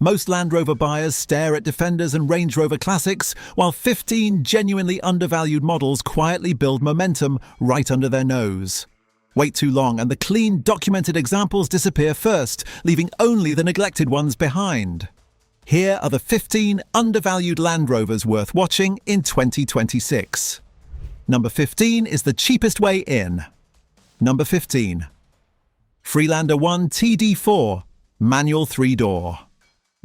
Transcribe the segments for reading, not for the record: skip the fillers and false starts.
Most Land Rover buyers stare at Defenders and Range Rover Classics, while 15 genuinely undervalued models quietly build momentum right under their nose. Wait too long and the clean, documented examples disappear first, leaving only the neglected ones behind. Here are the 15 undervalued Land Rovers worth watching in 2026. Number 15 is the cheapest way in. Number 15. Freelander 1 TD4, manual 3-door.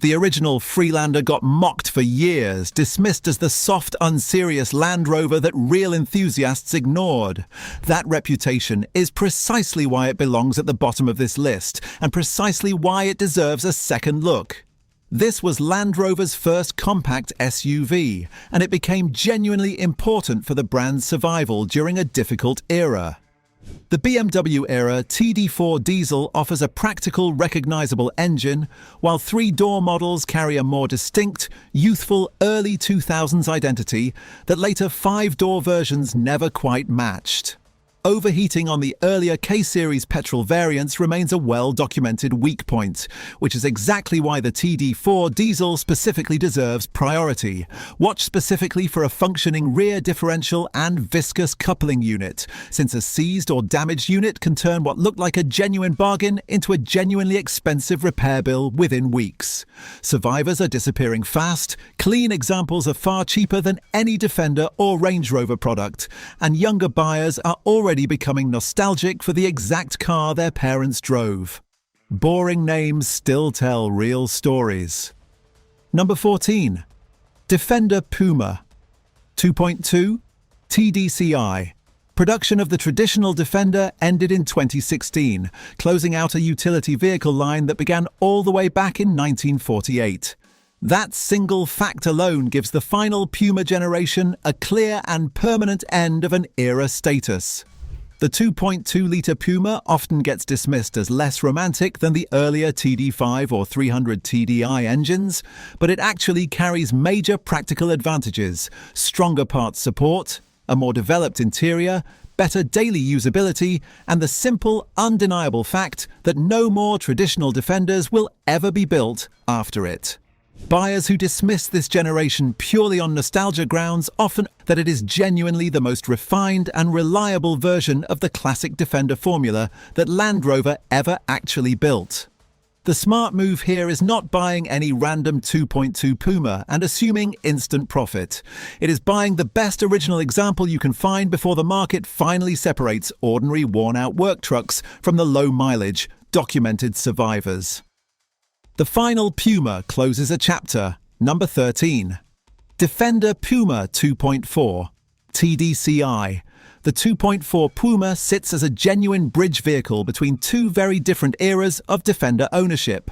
The original Freelander got mocked for years, dismissed as the soft, unserious Land Rover that real enthusiasts ignored. That reputation is precisely why it belongs at the bottom of this list, and precisely why it deserves a second look. This was Land Rover's first compact SUV, and it became genuinely important for the brand's survival during a difficult era. The BMW era TD4 diesel offers a practical, recognizable engine, while 3-door models carry a more distinct, youthful, early 2000s identity that later 5-door versions never quite matched. Overheating on the earlier K-Series petrol variants remains a well-documented weak point, which is exactly why the TD4 diesel specifically deserves priority. Watch specifically for a functioning rear differential and viscous coupling unit, since a seized or damaged unit can turn what looked like a genuine bargain into a genuinely expensive repair bill within weeks. Survivors are disappearing fast, clean examples are far cheaper than any Defender or Range Rover product, and younger buyers are already becoming nostalgic for the exact car their parents drove. Boring names still tell real stories. Number 14. Defender Puma 2.2 TDCI. Production of the traditional Defender ended in 2016, closing out a utility vehicle line that began all the way back in 1948. That single fact alone gives the final Puma generation a clear and permanent end of an era status. The 2.2-litre Puma often gets dismissed as less romantic than the earlier TD5 or 300 TDI engines, but it actually carries major practical advantages: stronger parts support, a more developed interior, better daily usability, and the simple, undeniable fact that no more traditional Defenders will ever be built after it. Buyers who dismiss this generation purely on nostalgia grounds often that it is genuinely the most refined and reliable version of the classic Defender formula that Land Rover ever actually built. The smart move here is not buying any random 2.2 Puma and assuming instant profit. It is buying the best original example you can find before the market finally separates ordinary worn-out work trucks from the low-mileage, documented survivors. The final Puma closes a chapter. Number 13. Defender Puma 2.4 TDCI. The 2.4 Puma sits as a genuine bridge vehicle between two very different eras of Defender ownership.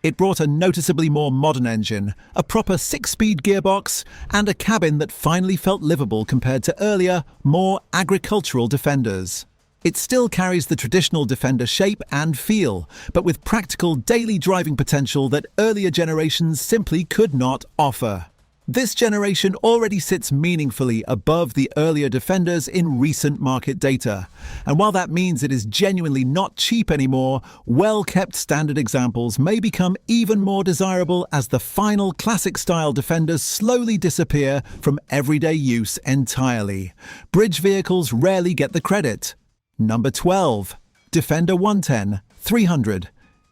It brought a noticeably more modern engine, a proper 6-speed gearbox, and a cabin that finally felt livable compared to earlier, more agricultural Defenders. It still carries the traditional Defender shape and feel, but with practical daily driving potential that earlier generations simply could not offer. This generation already sits meaningfully above the earlier Defenders in recent market data. And while that means it is genuinely not cheap anymore, well-kept standard examples may become even more desirable as the final classic-style Defenders slowly disappear from everyday use entirely. Bridge vehicles rarely get the credit. Number 12. Defender 110 300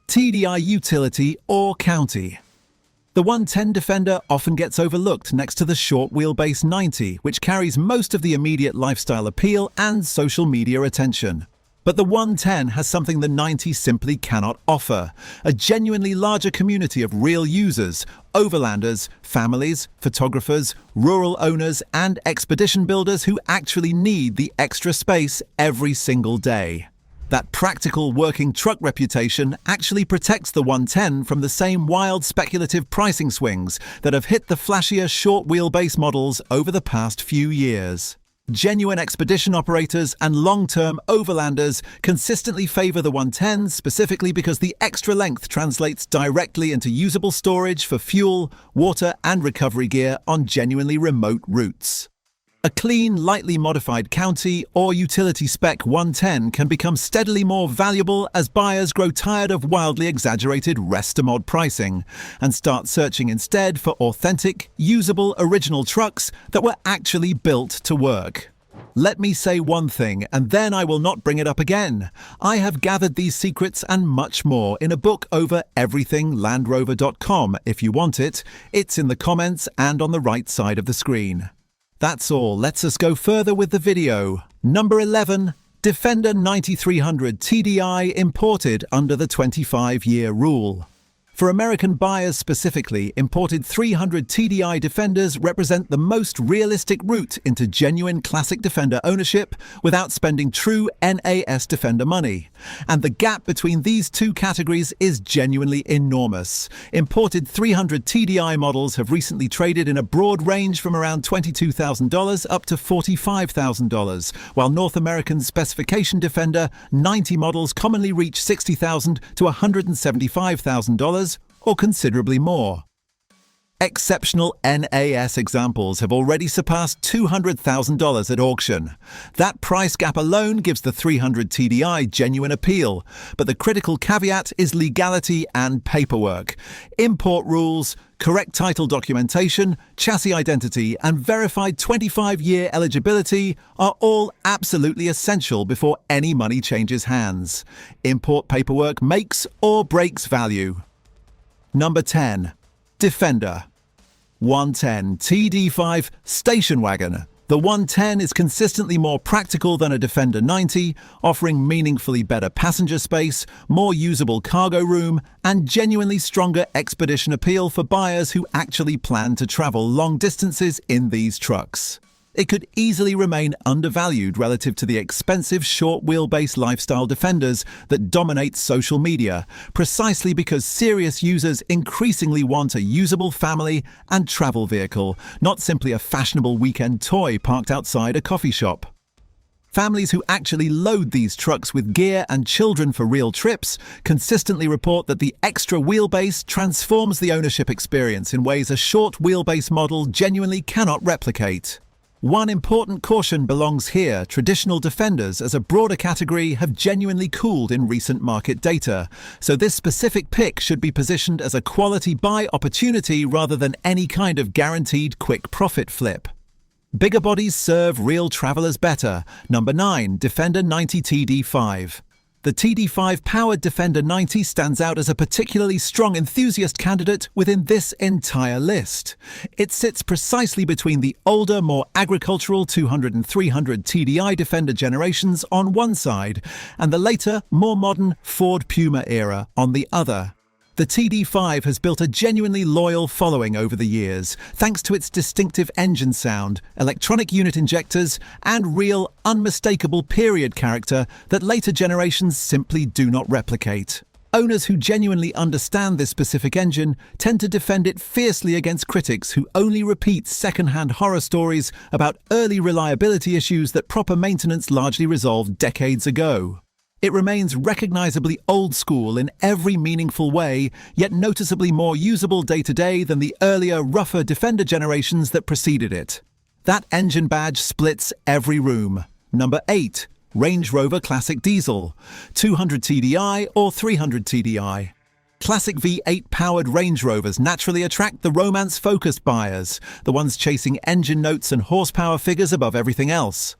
TDI Utility or County. The 110 Defender often gets overlooked next to the short wheelbase 90, which carries most of the immediate lifestyle appeal and social media attention. But the 110 has something the 90 simply cannot offer: a genuinely larger community of real users, overlanders, families, photographers, rural owners, and expedition builders who actually need the extra space every single day. That practical working truck reputation actually protects the 110 from the same wild speculative pricing swings that have hit the flashier short wheelbase models over the past few years. Genuine expedition operators and long-term overlanders consistently favor the 110 specifically because the extra length translates directly into usable storage for fuel, water, and recovery gear on genuinely remote routes. A clean, lightly modified county or utility spec 110 can become steadily more valuable as buyers grow tired of wildly exaggerated rest-a-mod pricing and start searching instead for authentic, usable, original trucks that were actually built to work. Let me say one thing, and then I will not bring it up again. I have gathered these secrets and much more in a book over everythinglandrover.com. If you want it, it's in the comments and on the right side of the screen. That's all. Let's us go further with the video. Number 11. Defender 9300 TDI imported under the 25-year rule. For American buyers specifically, imported 300 TDI Defenders represent the most realistic route into genuine classic Defender ownership without spending true NAS Defender money. And the gap between these two categories is genuinely enormous. Imported 300 TDI models have recently traded in a broad range from around $22,000 up to $45,000, while North American specification Defender 90 models commonly reach $60,000 to $175,000, or considerably more. Exceptional NAS examples have already surpassed $200,000 at auction. That price gap alone gives the 300 TDI genuine appeal, but the critical caveat is legality and paperwork. Import rules, correct title documentation, chassis identity, and verified 25-year eligibility are all absolutely essential before any money changes hands. Import paperwork makes or breaks value. Number 10. Defender 110 TD5 Station Wagon. The 110 is consistently more practical than a Defender 90, offering meaningfully better passenger space, more usable cargo room, and genuinely stronger expedition appeal for buyers who actually plan to travel long distances in these trucks. It could easily remain undervalued relative to the expensive short-wheelbase lifestyle Defenders that dominate social media, precisely because serious users increasingly want a usable family and travel vehicle, not simply a fashionable weekend toy parked outside a coffee shop. Families who actually load these trucks with gear and children for real trips consistently report that the extra wheelbase transforms the ownership experience in ways a short wheelbase model genuinely cannot replicate. One important caution belongs here. Traditional Defenders as a broader category have genuinely cooled in recent market data, so this specific pick should be positioned as a quality buy opportunity rather than any kind of guaranteed quick profit flip. Bigger bodies serve real travelers better. Number 9. Defender 90 TD5. The TD5 powered Defender 90 stands out as a particularly strong enthusiast candidate within this entire list. It sits precisely between the older, more agricultural 200 and 300 TDI Defender generations on one side and the later, more modern Ford Puma era on the other. The TD5 has built a genuinely loyal following over the years, thanks to its distinctive engine sound, electronic unit injectors, and real, unmistakable period character that later generations simply do not replicate. Owners who genuinely understand this specific engine tend to defend it fiercely against critics who only repeat second-hand horror stories about early reliability issues that proper maintenance largely resolved decades ago. It remains recognizably old school in every meaningful way, yet noticeably more usable day-to-day than the earlier, rougher Defender generations that preceded it. That engine badge splits every room. Number 8. Range Rover Classic Diesel, 200 TDI or 300 TDI. Classic V8-powered Range Rovers naturally attract the romance-focused buyers, the ones chasing engine notes and horsepower figures above everything else.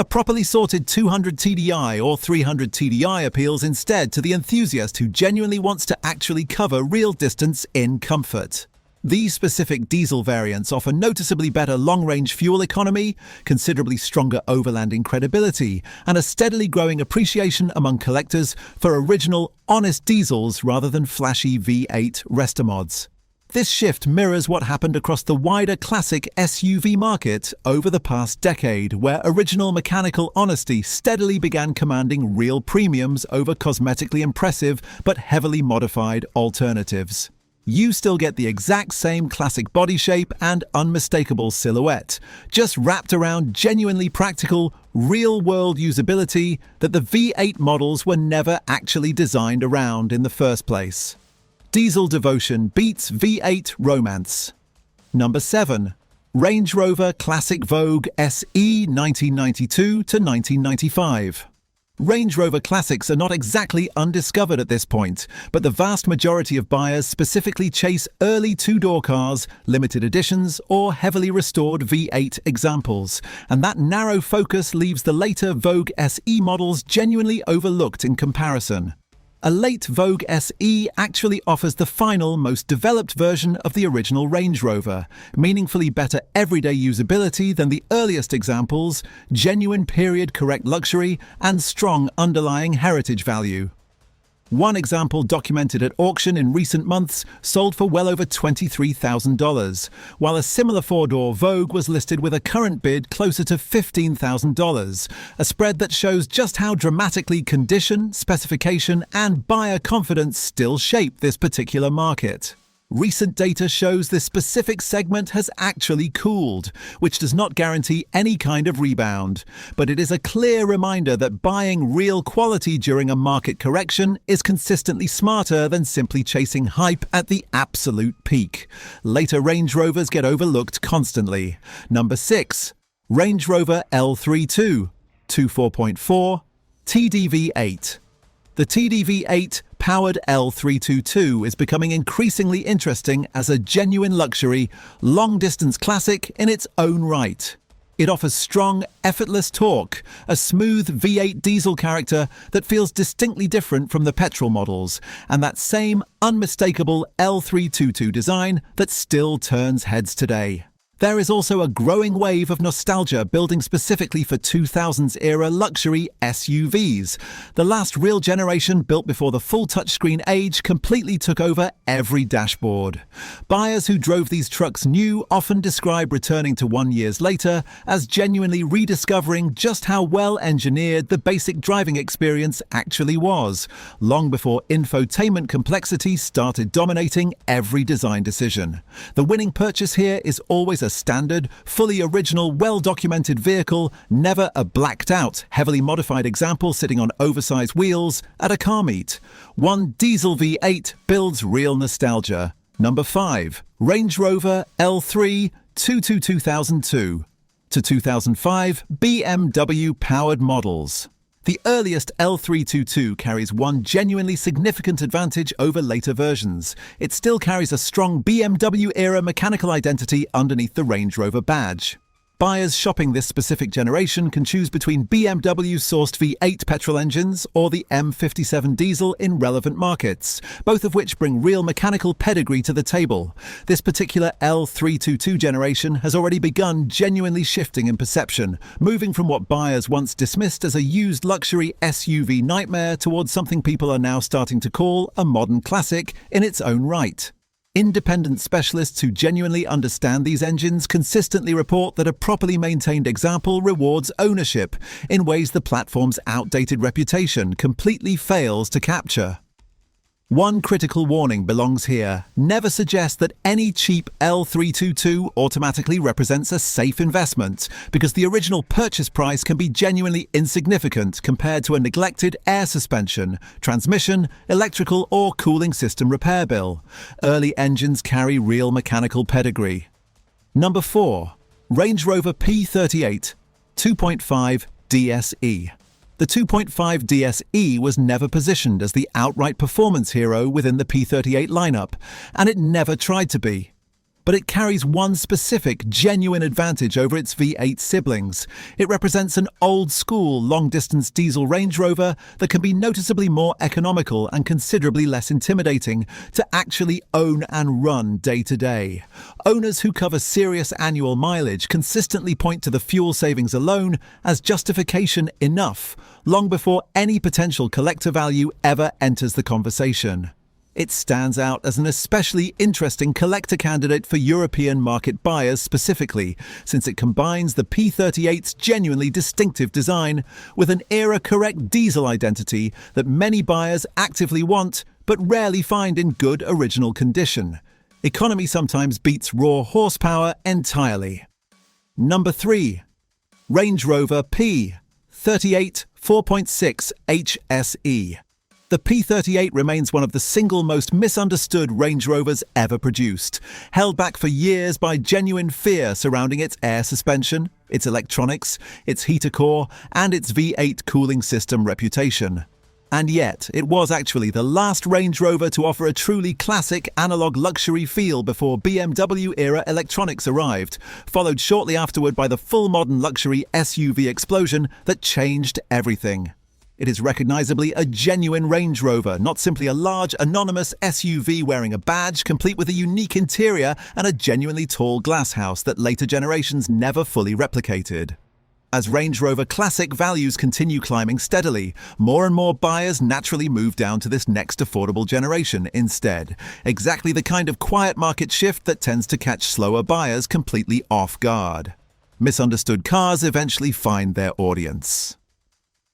A properly sorted 200 TDI or 300 TDI appeals instead to the enthusiast who genuinely wants to actually cover real distance in comfort. These specific diesel variants offer noticeably better long-range fuel economy, considerably stronger overlanding credibility, and a steadily growing appreciation among collectors for original, honest diesels rather than flashy V8 rest-a-mods. This shift mirrors what happened across the wider classic SUV market over the past decade, where original mechanical honesty steadily began commanding real premiums over cosmetically impressive but heavily modified alternatives. You still get the exact same classic body shape and unmistakable silhouette, just wrapped around genuinely practical, real-world usability that the V8 models were never actually designed around in the first place. Diesel devotion beats V8 romance. Number 7. Range Rover Classic Vogue SE 1992 to 1995. Range Rover Classics are not exactly undiscovered at this point, but the vast majority of buyers specifically chase early two-door cars, limited editions, or heavily restored V8 examples, and that narrow focus leaves the later Vogue SE models genuinely overlooked in comparison. A late Vogue SE actually offers the final, most developed version of the original Range Rover, meaningfully better everyday usability than the earliest examples, genuine period-correct luxury, and strong underlying heritage value. One example documented at auction in recent months sold for well over $23,000, while a similar four-door Vogue was listed with a current bid closer to $15,000, a spread that shows just how dramatically condition, specification, and buyer confidence still shape this particular market. Recent data shows this specific segment has actually cooled, which does not guarantee any kind of rebound. But it is a clear reminder that buying real quality during a market correction is consistently smarter than simply chasing hype at the absolute peak. Later Range Rovers get overlooked constantly. Number 6. Range Rover L322 24.4 TDV8. The TDV8 powered L322 is becoming increasingly interesting as a genuine luxury, long-distance classic in its own right. It offers strong, effortless torque, a smooth V8 diesel character that feels distinctly different from the petrol models, and that same unmistakable L322 design that still turns heads today. There is also a growing wave of nostalgia building specifically for 2000s-era luxury SUVs. The last real generation built before the full touchscreen age completely took over every dashboard. Buyers who drove these trucks new often describe returning to 1 year later as genuinely rediscovering just how well-engineered the basic driving experience actually was, long before infotainment complexity started dominating every design decision. The winning purchase here is always a standard, fully original, well-documented vehicle, never a blacked-out, heavily modified example sitting on oversized wheels at a car meet. One diesel V8 builds real nostalgia. Number 5. Range Rover L3 2002 to 2005 BMW powered models. The earliest L322 carries one genuinely significant advantage over later versions. It still carries a strong BMW-era mechanical identity underneath the Range Rover badge. Buyers shopping this specific generation can choose between BMW-sourced V8 petrol engines or the M57 diesel in relevant markets, both of which bring real mechanical pedigree to the table. This particular L322 generation has already begun genuinely shifting in perception, moving from what buyers once dismissed as a used luxury SUV nightmare towards something people are now starting to call a modern classic in its own right. Independent specialists who genuinely understand these engines consistently report that a properly maintained example rewards ownership in ways the platform's outdated reputation completely fails to capture. One critical warning belongs here. Never suggest that any cheap L322 automatically represents a safe investment, because the original purchase price can be genuinely insignificant compared to a neglected air suspension, transmission, electrical or cooling system repair bill. Early engines carry real mechanical pedigree. Number 4. Range Rover P38 2.5 DSE. The 2.5 DSE was never positioned as the outright performance hero within the P38 lineup, and it never tried to be. But it carries one specific, genuine advantage over its V8 siblings. It represents an old-school, long-distance diesel Range Rover that can be noticeably more economical and considerably less intimidating to actually own and run day to day. Owners who cover serious annual mileage consistently point to the fuel savings alone as justification enough, long before any potential collector value ever enters the conversation. It stands out as an especially interesting collector candidate for European market buyers specifically, since it combines the P38's genuinely distinctive design with an era-correct diesel identity that many buyers actively want but rarely find in good original condition. Economy sometimes beats raw horsepower entirely. Number 3. Range Rover P38 4.6 HSE. The P38 remains one of the single most misunderstood Range Rovers ever produced, held back for years by genuine fear surrounding its air suspension, its electronics, its heater core, and its V8 cooling system reputation. And yet, it was actually the last Range Rover to offer a truly classic analog luxury feel before BMW-era electronics arrived, followed shortly afterward by the full modern luxury SUV explosion that changed everything. It is recognizably a genuine Range Rover, not simply a large, anonymous SUV wearing a badge, complete with a unique interior and a genuinely tall glasshouse that later generations never fully replicated. As Range Rover Classic values continue climbing steadily, more and more buyers naturally move down to this next affordable generation instead. Exactly the kind of quiet market shift that tends to catch slower buyers completely off guard. Misunderstood cars eventually find their audience.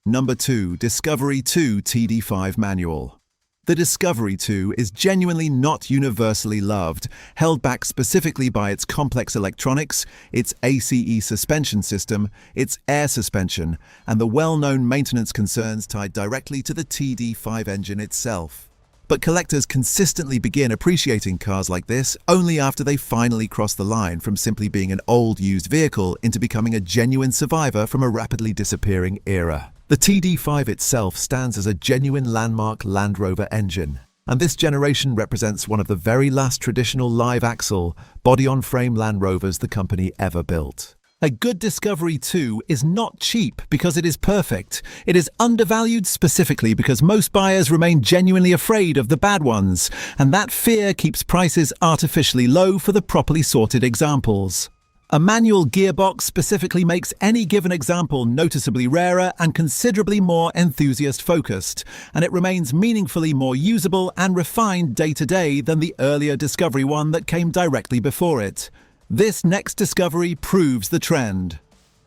Number 2. Discovery 2 TD5 Manual. The Discovery 2 is genuinely not universally loved, held back specifically by its complex electronics, its ACE suspension system, its air suspension, and the well-known maintenance concerns tied directly to the TD5 engine itself. But collectors consistently begin appreciating cars like this only after they finally cross the line from simply being an old used vehicle into becoming a genuine survivor from a rapidly disappearing era. The TD5 itself stands as a genuine landmark Land Rover engine, and this generation represents one of the very last traditional live-axle, body-on-frame Land Rovers the company ever built. A good Discovery 2 is not cheap because it is perfect. It is undervalued specifically because most buyers remain genuinely afraid of the bad ones, and that fear keeps prices artificially low for the properly sorted examples. A manual gearbox specifically makes any given example noticeably rarer and considerably more enthusiast-focused, and it remains meaningfully more usable and refined day to day than the earlier Discovery 1 that came directly before it. This next Discovery proves the trend.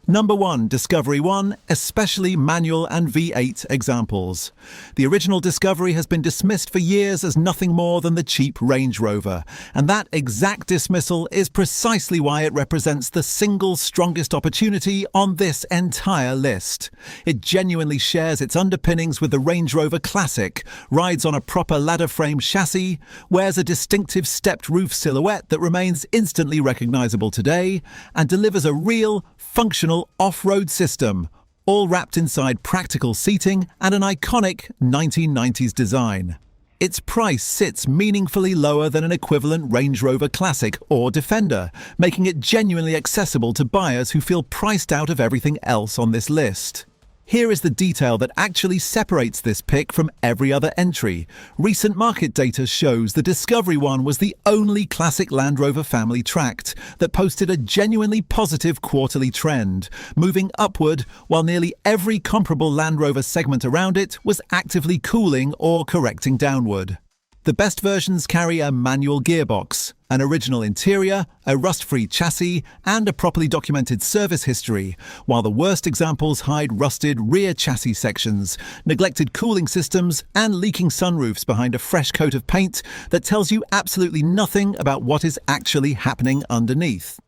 Number 1. Discovery 1, especially manual and V8 examples. The original Discovery has been dismissed for years as nothing more than the cheap Range Rover, and that exact dismissal is precisely why it represents the single strongest opportunity on this entire list. It genuinely shares its underpinnings with the Range Rover Classic, rides on a proper ladder frame chassis, wears a distinctive stepped roof silhouette that remains instantly recognizable today, and delivers a real, functional off-road system, all wrapped inside practical seating and an iconic 1990s design. Its price sits meaningfully lower than an equivalent Range Rover Classic or Defender, making it genuinely accessible to buyers who feel priced out of everything else on this list. Here is the detail that actually separates this pick from every other entry. Recent market data shows the Discovery 1 was the only classic Land Rover family tracked that posted a genuinely positive quarterly trend, moving upward while nearly every comparable Land Rover segment around it was actively cooling or correcting downward. The best versions carry a manual gearbox, an original interior, a rust-free chassis, and a properly documented service history, while the worst examples hide rusted rear chassis sections, neglected cooling systems, and leaking sunroofs behind a fresh coat of paint that tells you absolutely nothing about what is actually happening underneath.